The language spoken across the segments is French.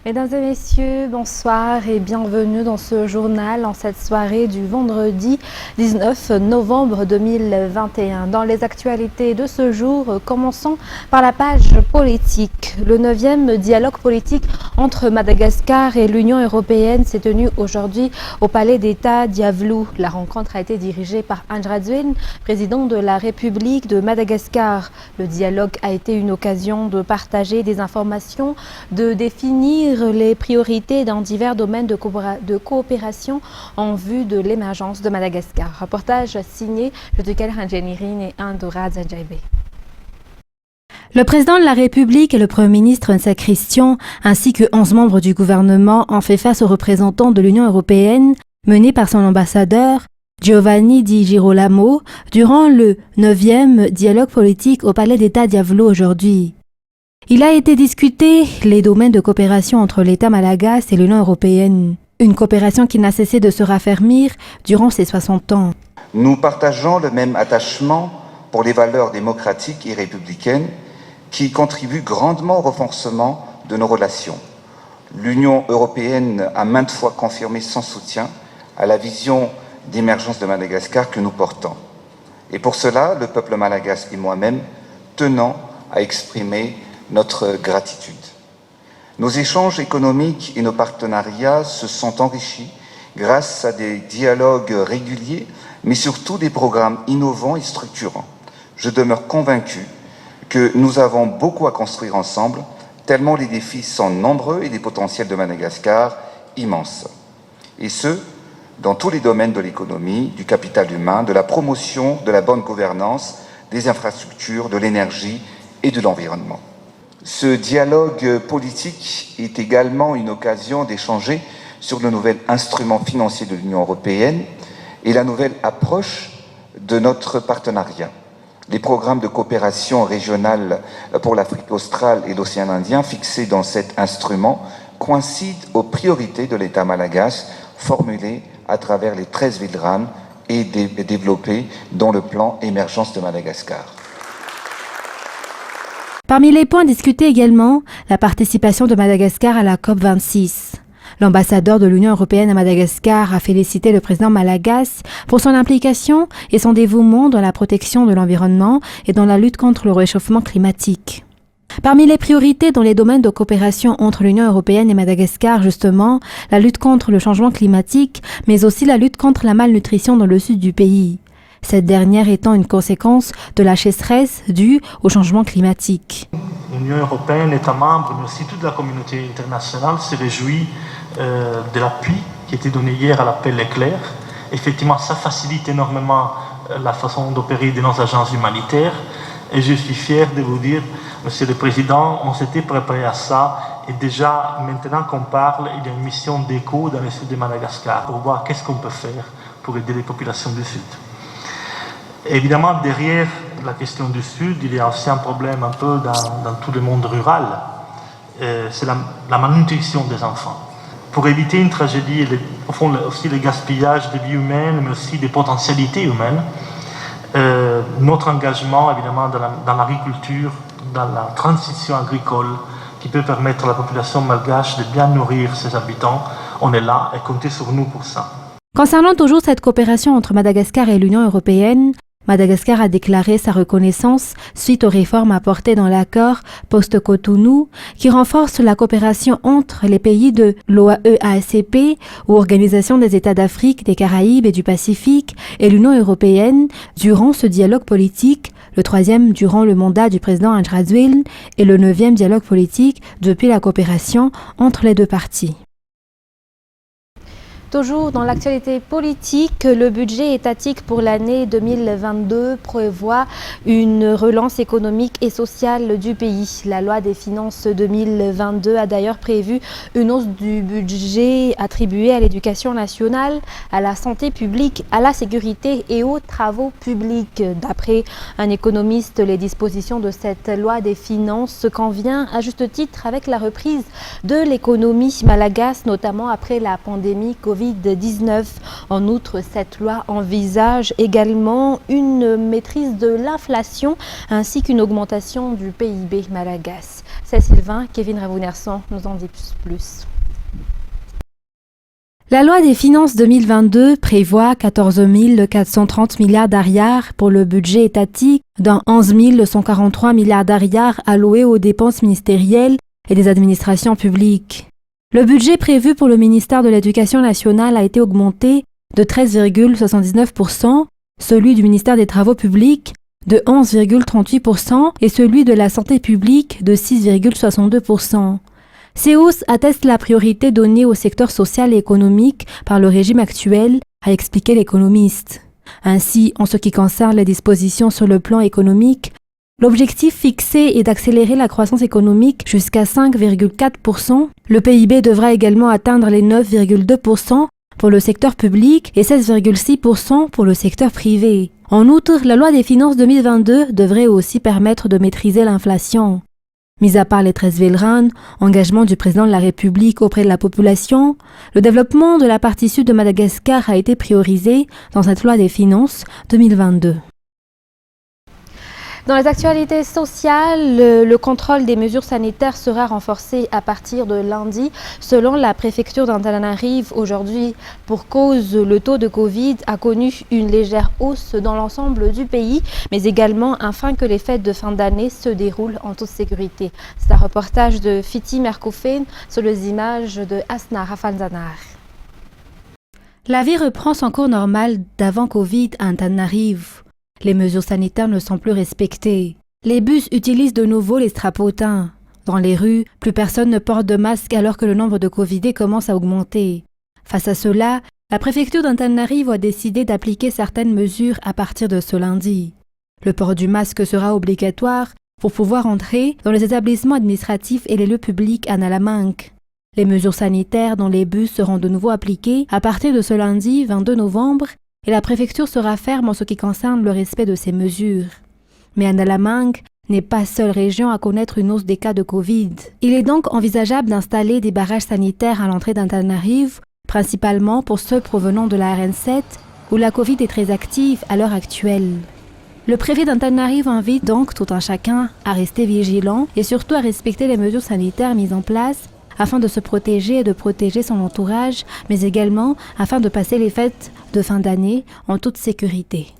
Mesdames et messieurs, bonsoir et bienvenue dans ce journal en cette soirée du vendredi 19 novembre 2021. Dans les actualités de ce jour, commençons par la page politique. Le 9e dialogue politique entre Madagascar et l'Union européenne s'est tenu aujourd'hui au Palais d'État d'Iavlou. La rencontre a été dirigée par Andraduin, président de la République de Madagascar. Le dialogue a été une occasion de partager des informations, de définir les priorités dans divers domaines de coopération en vue de l'émergence de Madagascar. Reportage signé Jotukel Ranjenirin et Andora Zadjaibé. Le président de la République et le Premier ministre Nsa Christian, ainsi que 11 membres du gouvernement, ont fait face aux représentants de l'Union européenne, menés par son ambassadeur, Giovanni Di Girolamo, durant le 9e dialogue politique au Palais d'État d'Iavlou aujourd'hui. Il a été discuté les domaines de coopération entre l'État malagasy et l'Union européenne, une coopération qui n'a cessé de se raffermir durant ces 60 ans. Nous partageons le même attachement pour les valeurs démocratiques et républicaines qui contribuent grandement au renforcement de nos relations. L'Union européenne a maintes fois confirmé son soutien à la vision d'émergence de Madagascar que nous portons. Et pour cela, le peuple malagasy et moi-même tenons à exprimer notre gratitude. Nos échanges économiques et nos partenariats se sont enrichis grâce à des dialogues réguliers, mais surtout des programmes innovants et structurants. Je demeure convaincu que nous avons beaucoup à construire ensemble, tellement les défis sont nombreux et les potentiels de Madagascar immenses. Et ce, dans tous les domaines de l'économie, du capital humain, de la promotion, de la bonne gouvernance, des infrastructures, de l'énergie et de l'environnement. Ce dialogue politique est également une occasion d'échanger sur le nouvel instrument financier de l'Union européenne et la nouvelle approche de notre partenariat. Les programmes de coopération régionale pour l'Afrique australe et l'océan Indien fixés dans cet instrument coïncident aux priorités de l'État malagasy formulées à travers les 13 villes RAN et développées dans le plan Émergence de Madagascar. Parmi les points discutés également, la participation de Madagascar à la COP26. L'ambassadeur de l'Union européenne à Madagascar a félicité le président malagasy pour son implication et son dévouement dans la protection de l'environnement et dans la lutte contre le réchauffement climatique. Parmi les priorités dans les domaines de coopération entre l'Union européenne et Madagascar, justement, la lutte contre le changement climatique, mais aussi la lutte contre la malnutrition dans le sud du pays. Cette dernière étant une conséquence de la sécheresse due au changement climatique. L'Union européenne, États membres, mais aussi toute la communauté internationale se réjouit de l'appui qui a été donné hier à l'appel éclair. Effectivement, ça facilite énormément la façon d'opérer de nos agences humanitaires. Et je suis fier de vous dire, Monsieur le Président, on s'était préparé à ça. Et déjà, maintenant qu'on parle, il y a une mission d'écho dans le sud de Madagascar pour voir qu'est-ce qu'on peut faire pour aider les populations du sud. Évidemment, derrière la question du Sud, il y a aussi un problème un peu dans tout le monde rural. C'est la malnutrition des enfants. Pour éviter une tragédie, au fond aussi le gaspillage de vie humaine, mais aussi des potentialités humaines, notre engagement, évidemment, dans l'agriculture, dans la transition agricole, qui peut permettre à la population malgache de bien nourrir ses habitants, on est là et comptez sur nous pour ça. Concernant toujours cette coopération entre Madagascar et l'Union européenne, Madagascar a déclaré sa reconnaissance suite aux réformes apportées dans l'accord post-Cotonou qui renforce la coopération entre les pays de l'OAE-ACP ou Organisation des États d'Afrique, des Caraïbes et du Pacifique et l'Union européenne durant ce dialogue politique, le 3e durant le mandat du président Andraduin et le 9e dialogue politique depuis la coopération entre les deux parties. Toujours dans l'actualité politique, le budget étatique pour l'année 2022 prévoit une relance économique et sociale du pays. La loi des finances 2022 a d'ailleurs prévu une hausse du budget attribué à l'éducation nationale, à la santé publique, à la sécurité et aux travaux publics. D'après un économiste, les dispositions de cette loi des finances conviennent à juste titre avec la reprise de l'économie malagasy, notamment après la pandémie Covid-19. En outre, cette loi envisage également une maîtrise de l'inflation ainsi qu'une augmentation du PIB malagasy. C'est Sylvain, Kevin Ravounerson nous en dit plus. La loi des finances 2022 prévoit 14 430 milliards d'ariars pour le budget étatique, dont 11 143 milliards d'ariars alloués aux dépenses ministérielles et des administrations publiques. Le budget prévu pour le ministère de l'Éducation nationale a été augmenté de 13,79%, celui du ministère des Travaux publics de 11,38% et celui de la santé publique de 6,62%. Ces hausses attestent la priorité donnée au secteur social et économique par le régime actuel, a expliqué l'économiste. Ainsi, en ce qui concerne les dispositions sur le plan économique, l'objectif fixé est d'accélérer la croissance économique jusqu'à 5,4%. Le PIB devra également atteindre les 9,2% pour le secteur public et 16,6% pour le secteur privé. En outre, la loi des finances 2022 devrait aussi permettre de maîtriser l'inflation. Mis à part les 13 Vélerin, engagement du président de la République auprès de la population, le développement de la partie sud de Madagascar a été priorisé dans cette loi des finances 2022. Dans les actualités sociales, le contrôle des mesures sanitaires sera renforcé à partir de lundi. Selon la préfecture d'Antananarive, aujourd'hui, pour cause, le taux de Covid a connu une légère hausse dans l'ensemble du pays, mais également afin que les fêtes de fin d'année se déroulent en toute sécurité. C'est un reportage de Fiti Merkofen sur les images de Asna Rafanzanar. La vie reprend son cours normal d'avant Covid à Antananarive. Les mesures sanitaires ne sont plus respectées. Les bus utilisent de nouveau les strapotins. Dans les rues, plus personne ne porte de masque alors que le nombre de Covidés commence à augmenter. Face à cela, la préfecture d'Antananarive a décidé d'appliquer certaines mesures à partir de ce lundi. Le port du masque sera obligatoire pour pouvoir entrer dans les établissements administratifs et les lieux publics à Nalamanque. Les mesures sanitaires dans les bus seront de nouveau appliquées à partir de ce lundi 22 novembre et la préfecture sera ferme en ce qui concerne le respect de ces mesures. Mais Nalamanque n'est pas seule région à connaître une hausse des cas de Covid. Il est donc envisageable d'installer des barrages sanitaires à l'entrée d'Antananarive, principalement pour ceux provenant de la RN7, où la Covid est très active à l'heure actuelle. Le préfet d'Antananarive invite donc tout un chacun à rester vigilant et surtout à respecter les mesures sanitaires mises en place afin de se protéger et de protéger son entourage, mais également afin de passer les fêtes de fin d'année en toute sécurité.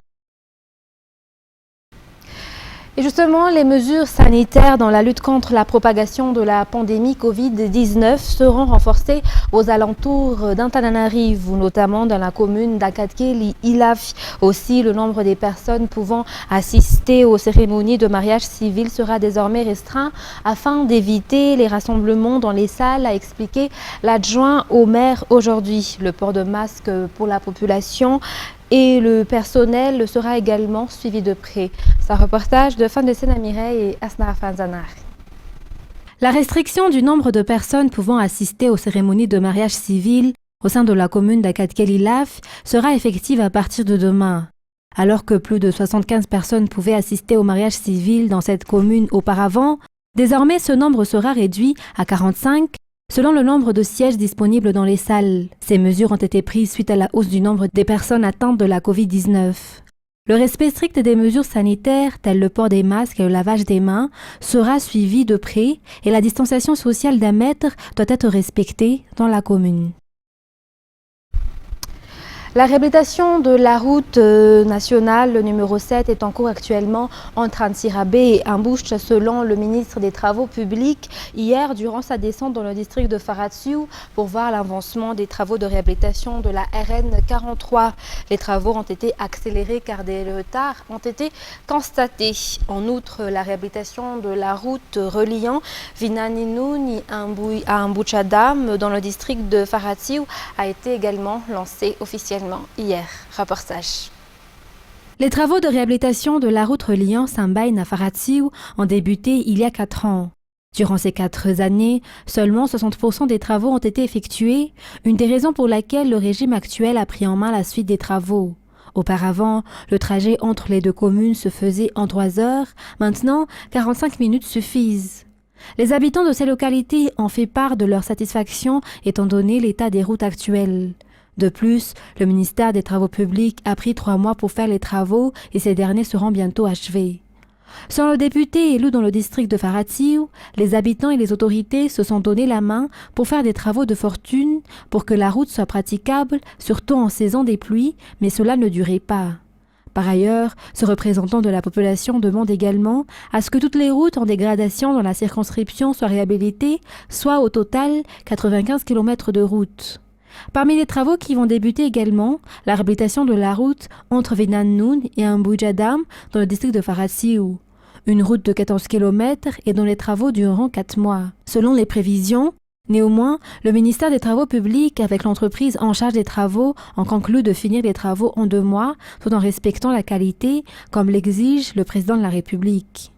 Et justement, les mesures sanitaires dans la lutte contre la propagation de la pandémie Covid-19 seront renforcées aux alentours d'Antananarive, notamment dans la commune d'Akatkeli-Ilaf. Aussi, le nombre des personnes pouvant assister aux cérémonies de mariage civil sera désormais restreint afin d'éviter les rassemblements dans les salles, a expliqué l'adjoint au maire aujourd'hui. Le port de masque pour la population et le personnel sera également suivi de près. C'est un reportage de Fan de Sénamireille et Asnara Fanzanar. La restriction du nombre de personnes pouvant assister aux cérémonies de mariage civil au sein de la commune d'Akatkeli-Ilaf sera effective à partir de demain. Alors que plus de 75 personnes pouvaient assister au mariage civil dans cette commune auparavant, désormais ce nombre sera réduit à 45 selon le nombre de sièges disponibles dans les salles. Ces mesures ont été prises suite à la hausse du nombre des personnes atteintes de la Covid-19. Le respect strict des mesures sanitaires, telles le port des masques et le lavage des mains, sera suivi de près et la distanciation sociale d'1 mètre doit être respectée dans la commune. La réhabilitation de la route nationale numéro 7 est en cours actuellement entre Antsirabe et Ambouche, selon le ministre des Travaux publics, hier durant sa descente dans le district de Faratsiou pour voir l'avancement des travaux de réhabilitation de la RN 43. Les travaux ont été accélérés car des retards ont été constatés. En outre, la réhabilitation de la route reliant Vinaninouni à Ambouchadam dans le district de Faratsiou a été également lancée officiellement hier. Reportage. Les travaux de réhabilitation de la route reliant Sambaïn à Faratsiou ont débuté il y a 4 ans. Durant ces 4 années, seulement 60% des travaux ont été effectués, une des raisons pour laquelle le régime actuel a pris en main la suite des travaux. Auparavant, le trajet entre les deux communes se faisait en 3 heures, maintenant 45 minutes suffisent. Les habitants de ces localités ont fait part de leur satisfaction étant donné l'état des routes actuelles. De plus, le ministère des Travaux publics a pris 3 mois pour faire les travaux et ces derniers seront bientôt achevés. Selon le député élu dans le district de Faratsiou, les habitants et les autorités se sont donné la main pour faire des travaux de fortune pour que la route soit praticable, surtout en saison des pluies, mais cela ne durait pas. Par ailleurs, ce représentant de la population demande également à ce que toutes les routes en dégradation dans la circonscription soient réhabilitées, soit au total 95 km de route. Parmi les travaux qui vont débuter également, la réhabilitation de la route entre Vinanoun et Amboujadam dans le district de Faratsiou. Une route de 14 km et dont les travaux dureront 4 mois. Selon les prévisions, néanmoins, le ministère des Travaux publics avec l'entreprise en charge des travaux ont conclu de finir les travaux en 2 mois tout en respectant la qualité comme l'exige le président de la République.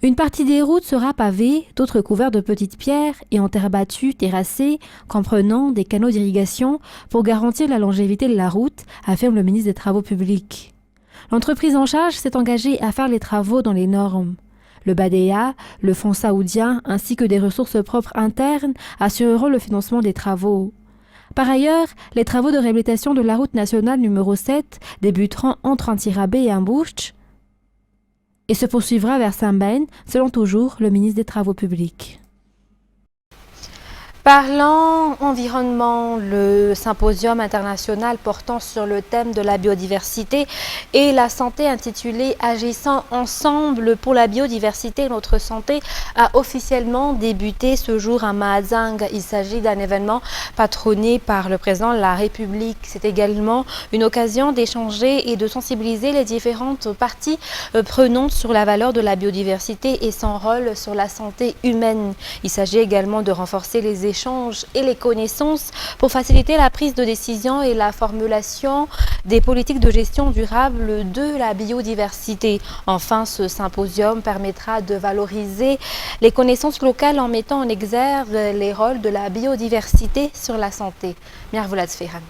Une partie des routes sera pavée, d'autres couvertes de petites pierres et en terre battue, terrassée, comprenant des canaux d'irrigation pour garantir la longévité de la route, affirme le ministre des Travaux publics. L'entreprise en charge s'est engagée à faire les travaux dans les normes. Le BADEA, le Fonds saoudien ainsi que des ressources propres internes assureront le financement des travaux. Par ailleurs, les travaux de réhabilitation de la route nationale numéro 7 débuteront entre Antirabé et Ambouch et se poursuivra vers Saint-Ben, selon toujours le ministre des Travaux publics. Parlant environnement, le symposium international portant sur le thème de la biodiversité et la santé intitulé « Agissant ensemble pour la biodiversité et notre santé » a officiellement débuté ce jour à Mahazang. Il s'agit d'un événement patronné par le président de la République. C'est également une occasion d'échanger et de sensibiliser les différentes parties prenantes sur la valeur de la biodiversité et son rôle sur la santé humaine. Il s'agit également de renforcer les échanges et les connaissances pour faciliter la prise de décision et la formulation des politiques de gestion durable de la biodiversité. Enfin, ce symposium permettra de valoriser les connaissances locales en mettant en exergue les rôles de la biodiversité sur la santé. Miarvulat Sferan.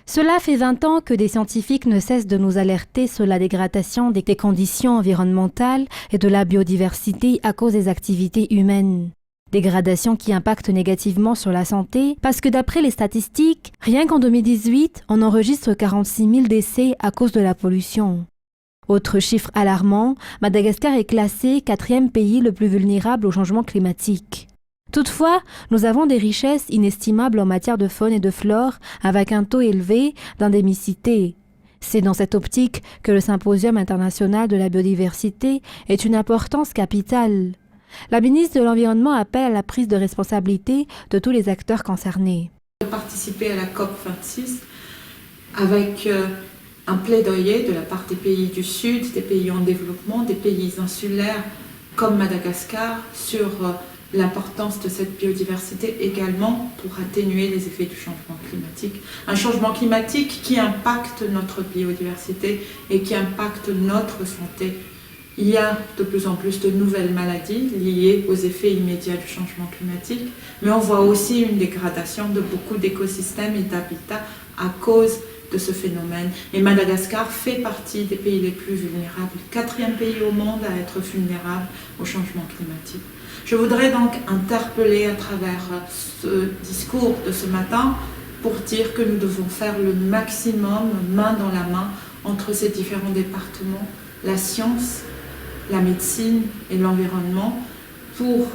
Cela fait 20 ans que des scientifiques ne cessent de nous alerter sur la dégradation des conditions environnementales et de la biodiversité à cause des activités humaines. Dégradation qui impacte négativement sur la santé parce que d'après les statistiques, rien qu'en 2018, on enregistre 46 000 décès à cause de la pollution. Autre chiffre alarmant, Madagascar est classé 4e pays le plus vulnérable au changement climatique. Toutefois, nous avons des richesses inestimables en matière de faune et de flore avec un taux élevé d'endémicité. C'est dans cette optique que le Symposium international de la biodiversité est une importance capitale. La ministre de l'Environnement appelle à la prise de responsabilité de tous les acteurs concernés. Participer à la COP26 avec un plaidoyer de la part des pays du Sud, des pays en développement, des pays insulaires comme Madagascar sur l'importance de cette biodiversité également pour atténuer les effets du changement climatique. Un changement climatique qui impacte notre biodiversité et qui impacte notre santé. Il y a de plus en plus de nouvelles maladies liées aux effets immédiats du changement climatique, mais on voit aussi une dégradation de beaucoup d'écosystèmes et d'habitats à cause de ce phénomène. Et Madagascar fait partie des pays les plus vulnérables, 4e pays au monde à être vulnérable au changement climatique. Je voudrais donc interpeller à travers ce discours de ce matin pour dire que nous devons faire le maximum, main dans la main, entre ces différents départements, la science, la médecine et l'environnement pour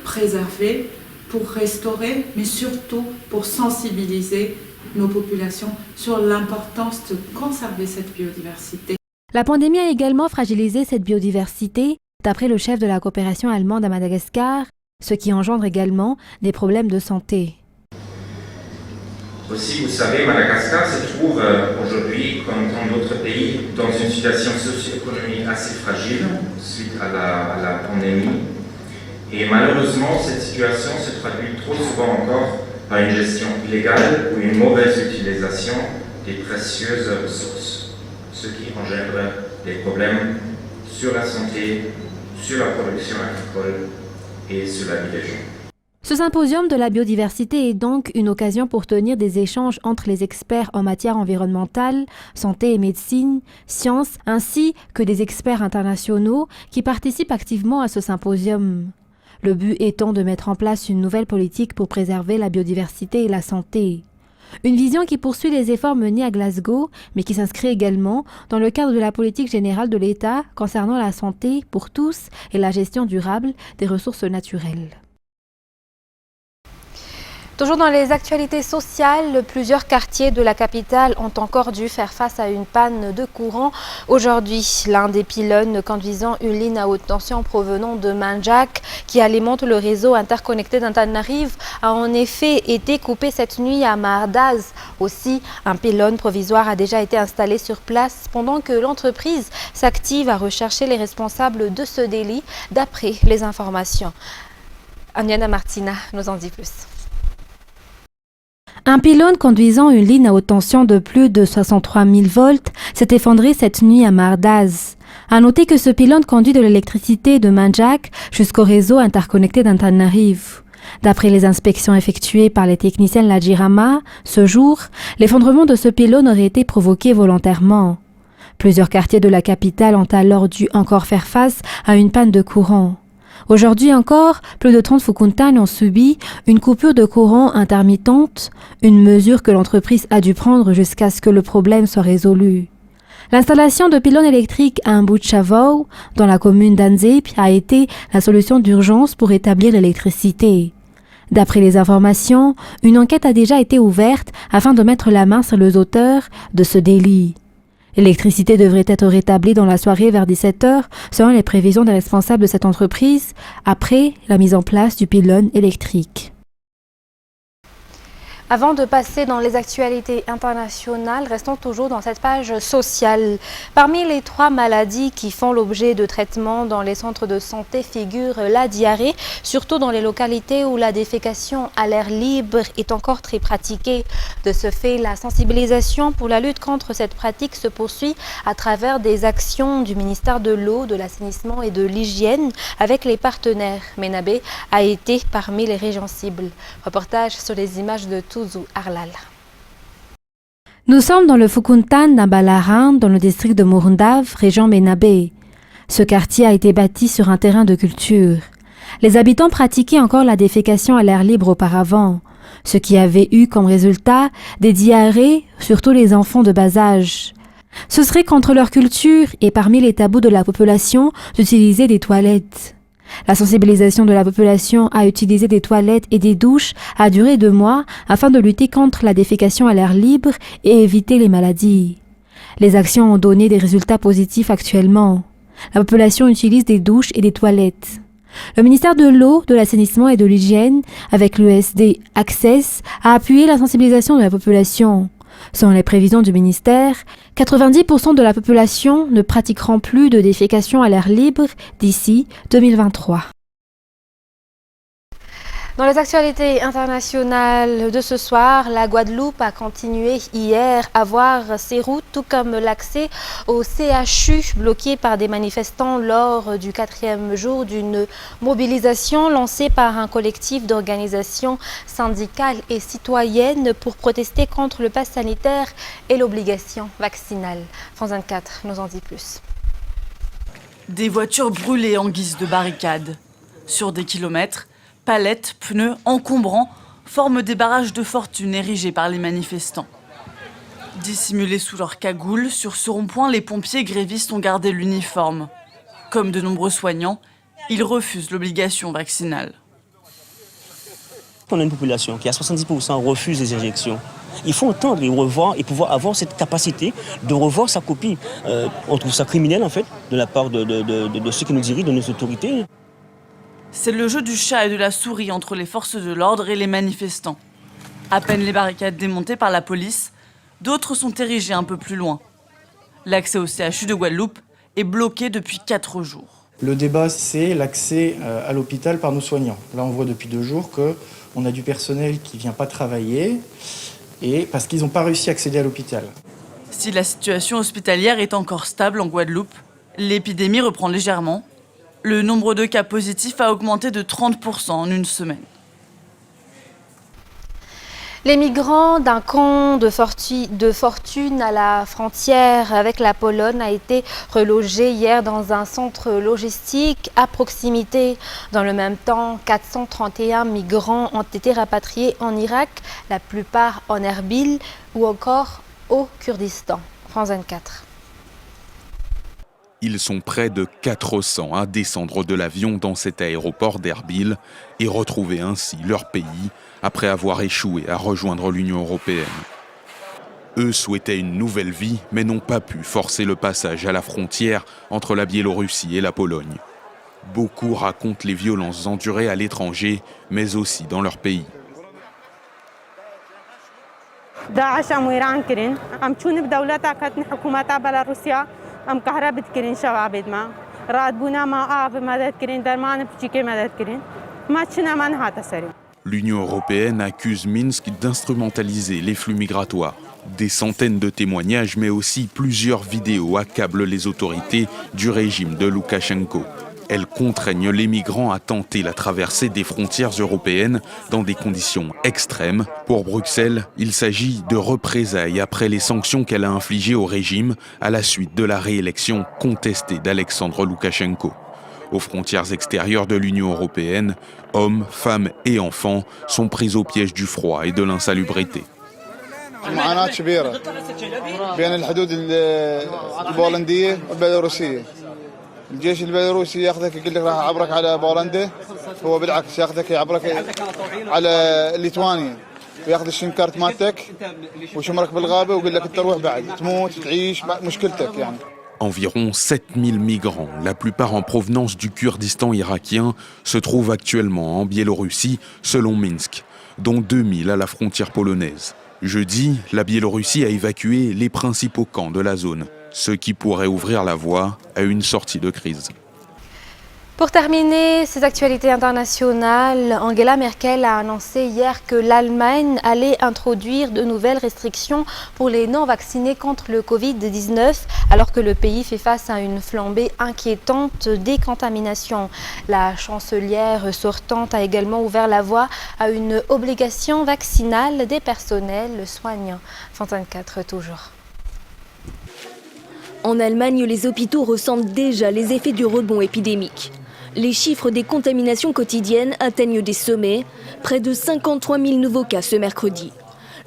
préserver, pour restaurer, mais surtout pour sensibiliser nos populations sur l'importance de conserver cette biodiversité. La pandémie a également fragilisé cette biodiversité, d'après le chef de la coopération allemande à Madagascar, ce qui engendre également des problèmes de santé. Aussi, vous savez, Madagascar se trouve aujourd'hui, comme tant d'autres pays, dans une situation socio-économique assez fragile suite à la pandémie. Et malheureusement, cette situation se traduit trop souvent encore par une gestion illégale ou une mauvaise utilisation des précieuses ressources, ce qui engendre des problèmes sur la santé, sur la production agricole et sur la vie des gens. Ce symposium de la biodiversité est donc une occasion pour tenir des échanges entre les experts en matière environnementale, santé et médecine, sciences, ainsi que des experts internationaux qui participent activement à ce symposium. Le but étant de mettre en place une nouvelle politique pour préserver la biodiversité et la santé. Une vision qui poursuit les efforts menés à Glasgow, mais qui s'inscrit également dans le cadre de la politique générale de l'État concernant la santé pour tous et la gestion durable des ressources naturelles. Toujours dans les actualités sociales, plusieurs quartiers de la capitale ont encore dû faire face à une panne de courant. Aujourd'hui, l'un des pylônes conduisant une ligne à haute tension provenant de Manjak, qui alimente le réseau interconnecté d'Antananarivo, a en effet été coupé cette nuit à Mardaz. Aussi, un pylône provisoire a déjà été installé sur place pendant que l'entreprise s'active à rechercher les responsables de ce délit, d'après les informations. Aniana Martina nous en dit plus. Un pylône conduisant une ligne à haute tension de plus de 63 000 volts s'est effondré cette nuit à Mardaz. À noter que ce pylône conduit de l'électricité de Manjak jusqu'au réseau interconnecté d'Antananarivo. D'après les inspections effectuées par les techniciens de la Jirama, ce jour, l'effondrement de ce pylône aurait été provoqué volontairement. Plusieurs quartiers de la capitale ont alors dû encore faire face à une panne de courant. Aujourd'hui encore, plus de 30 Fukuntan ont subi une coupure de courant intermittente, une mesure que l'entreprise a dû prendre jusqu'à ce que le problème soit résolu. L'installation de pylônes électriques à Mbutchavau, dans la commune d'Anzep, a été la solution d'urgence pour établir l'électricité. D'après les informations, une enquête a déjà été ouverte afin de mettre la main sur les auteurs de ce délit. L'électricité devrait être rétablie dans la soirée vers 17h, selon les prévisions des responsables de cette entreprise, après la mise en place du pylône électrique. Avant de passer dans les actualités internationales, restons toujours dans cette page sociale. Parmi les 3 maladies qui font l'objet de traitement dans les centres de santé figure la diarrhée, surtout dans les localités où la défécation à l'air libre est encore très pratiquée. De ce fait, la sensibilisation pour la lutte contre cette pratique se poursuit à travers des actions du ministère de l'Eau, de l'Assainissement et de l'Hygiène avec les partenaires. Menabe a été parmi les régions cibles. Reportage sur les images de Arlal. Nous sommes dans le Fukuntan d'Ambalaran, dans le district de Murundav, région Menabe. Ce quartier a été bâti sur un terrain de culture. Les habitants pratiquaient encore la défécation à l'air libre auparavant, ce qui avait eu comme résultat des diarrhées, surtout les enfants de bas âge. Ce serait contre leur culture et parmi les tabous de la population d'utiliser des toilettes. La sensibilisation de la population à utiliser des toilettes et des douches a duré 2 mois afin de lutter contre la défécation à l'air libre et éviter les maladies. Les actions ont donné des résultats positifs actuellement. La population utilise des douches et des toilettes. Le ministère de l'Eau, de l'Assainissement et de l'Hygiène, avec l'ESD Access, a appuyé la sensibilisation de la population. Selon les prévisions du ministère, 90% de la population ne pratiqueront plus de défécation à l'air libre d'ici 2023. Dans les actualités internationales de ce soir, la Guadeloupe a continué hier à voir ses routes, tout comme l'accès au CHU bloqué par des manifestants lors du 4e jour d'une mobilisation lancée par un collectif d'organisations syndicales et citoyennes pour protester contre le pass sanitaire et l'obligation vaccinale. France 24 nous en dit plus. Des voitures brûlées en guise de barricades. Sur des kilomètres, palettes, pneus, encombrants forment des barrages de fortune érigés par les manifestants. Dissimulés sous leur cagoule, sur ce rond-point, les pompiers grévistes ont gardé l'uniforme. Comme de nombreux soignants, ils refusent l'obligation vaccinale. On a une population qui à 70% refuse les injections. Il faut entendre et revoir et pouvoir avoir cette capacité de revoir sa copie. On trouve ça criminel en fait de la part de ceux qui nous dirigent, de nos autorités. C'est le jeu du chat et de la souris entre les forces de l'ordre et les manifestants. À peine les barricades démontées par la police, d'autres sont érigées un peu plus loin. L'accès au CHU de Guadeloupe est bloqué depuis 4 jours. Le débat, c'est l'accès à l'hôpital par nos soignants. Là, on voit depuis 2 jours qu'on a du personnel qui ne vient pas travailler et parce qu'ils n'ont pas réussi à accéder à l'hôpital. Si la situation hospitalière est encore stable en Guadeloupe, l'épidémie reprend légèrement. Le nombre de cas positifs a augmenté de 30% en une semaine. Les migrants d'un camp de fortune à la frontière avec la Pologne a été relogé hier dans un centre logistique à proximité. Dans le même temps, 431 migrants ont été rapatriés en Irak, la plupart en Erbil ou encore au Kurdistan. France 24. Ils sont près de 400 à descendre de l'avion dans cet aéroport d'Erbil et retrouver ainsi leur pays après avoir échoué à rejoindre l'Union européenne. Eux souhaitaient une nouvelle vie, mais n'ont pas pu forcer le passage à la frontière entre la Biélorussie et la Pologne. Beaucoup racontent les violences endurées à l'étranger, mais aussi dans leur pays. L'Union européenne accuse Minsk d'instrumentaliser les flux migratoires. Des centaines de témoignages, mais aussi plusieurs vidéos accablent les autorités du régime de Loukachenko. Elles contraignent les migrants à tenter la traversée des frontières européennes dans des conditions extrêmes. Pour Bruxelles, il s'agit de représailles après les sanctions qu'elle a infligées au régime à la suite de la réélection contestée d'Alexandre Loukachenko. Aux frontières extérieures de l'Union européenne, hommes, femmes et enfants sont pris au piège du froid et de l'insalubrité. الجيش البيلاروسي ياخذك يقول لك راح اعبرك على بولندا هو بالعكس ياخذك يعبرك على ليتوانيا وياخذ الشيم كارت مالتك ويشمرك بالغابه ويقول لك تروح بعد تموت تعيش مشكلتك يعني. Environ 7000 migrants, la plupart en provenance du Kurdistan irakien, se trouvent actuellement en Biélorussie, selon Minsk, dont 2000 à la frontière polonaise. Jeudi, la Biélorussie a évacué les principaux camps de la zone, ce qui pourrait ouvrir la voie à une sortie de crise. Pour terminer ces actualités internationales, Angela Merkel a annoncé hier que l'Allemagne allait introduire de nouvelles restrictions pour les non-vaccinés contre le Covid-19, alors que le pays fait face à une flambée inquiétante des contaminations. La chancelière sortante a également ouvert la voie à une obligation vaccinale des personnels soignants. France 24 toujours. En Allemagne, les hôpitaux ressentent déjà les effets du rebond épidémique. Les chiffres des contaminations quotidiennes atteignent des sommets, près de 53 000 nouveaux cas ce mercredi.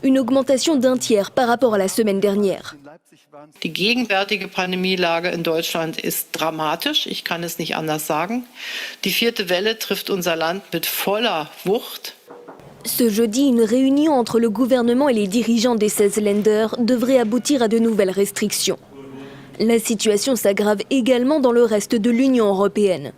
Une augmentation d'un tiers par rapport à la semaine dernière. Die gegenwärtige Pandemielage in Deutschland ist dramatisch, ich kann es nicht anders sagen. Die vierte Welle trifft unser Land mit voller Wucht. Ce jeudi, une réunion entre le gouvernement et les dirigeants des 16 Länder devrait aboutir à de nouvelles restrictions. La situation s'aggrave également dans le reste de l'Union européenne.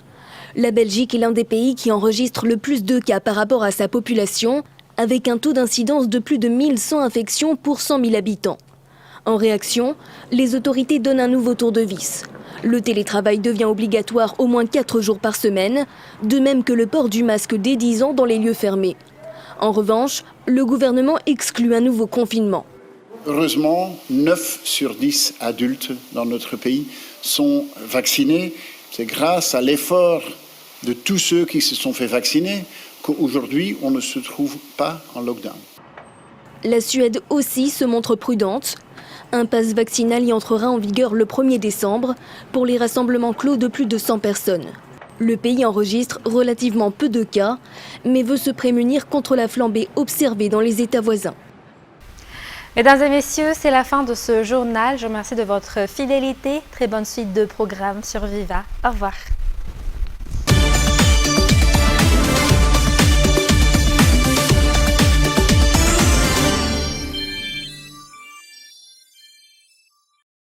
La Belgique est l'un des pays qui enregistre le plus de cas par rapport à sa population, avec un taux d'incidence de plus de 1100 infections pour 100 000 habitants. En réaction, les autorités donnent un nouveau tour de vis. Le télétravail devient obligatoire au moins 4 jours par semaine, de même que le port du masque dès 10 ans dans les lieux fermés. En revanche, le gouvernement exclut un nouveau confinement. Heureusement, 9 sur 10 adultes dans notre pays sont vaccinés. C'est grâce à l'effort de tous ceux qui se sont fait vacciner qu'aujourd'hui, on ne se trouve pas en lockdown. La Suède aussi se montre prudente. Un pass vaccinal y entrera en vigueur le 1er décembre pour les rassemblements clos de plus de 100 personnes. Le pays enregistre relativement peu de cas, mais veut se prémunir contre la flambée observée dans les États voisins. Mesdames et messieurs, c'est la fin de ce journal. Je vous remercie de votre fidélité. Très bonne suite de programmes sur Viva. Au revoir.